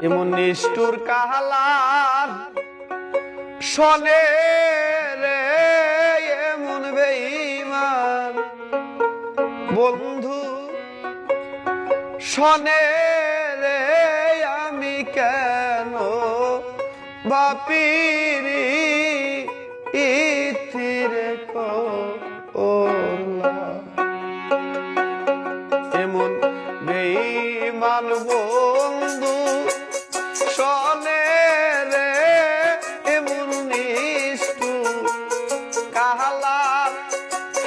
এমন নিষ্ঠুর কাহালার শোনে রে এমন বেঈমান বন্ধু শোনে রে আমি কেন বাপিরি ইতিরে এমন বেঈমান বন্ধু শোনে রে এমন নিষ্ঠুর কাহালার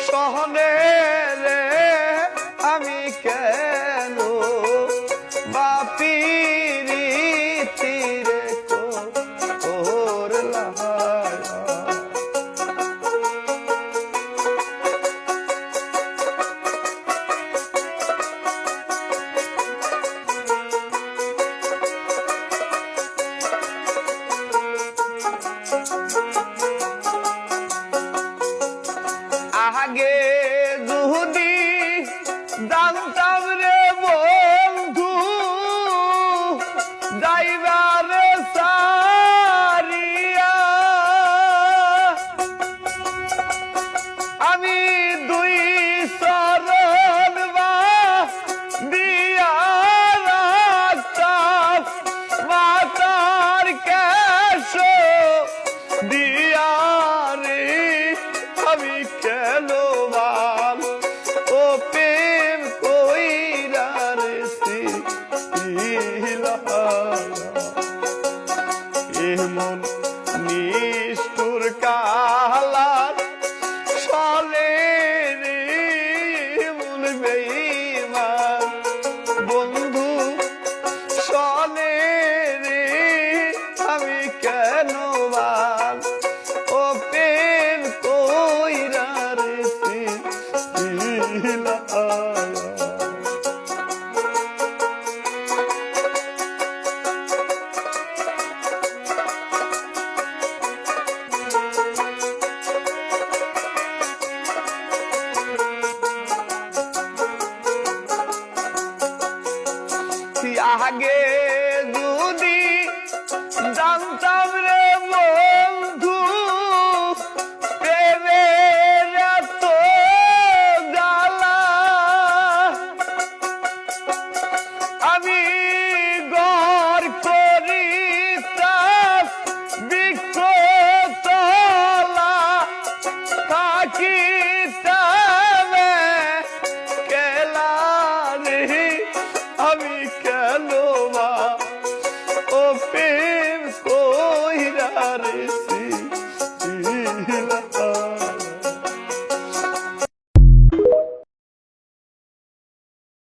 শোনে রে আমি কেন বাপিরি তীরে করলাম আগে যদি জানতাম রে বন্ধু যাইবারে সারিয়া আমি দুই চরণ বা দিয়া রাখতাম মাতার কেশ দিয়া রে আমি কেন বাল ও প্রেম কইরা রে এমন নিষ্ঠুর কাহালার শোনে রে এমন বেঈমান বন্ধু শোনে রে আমি কেন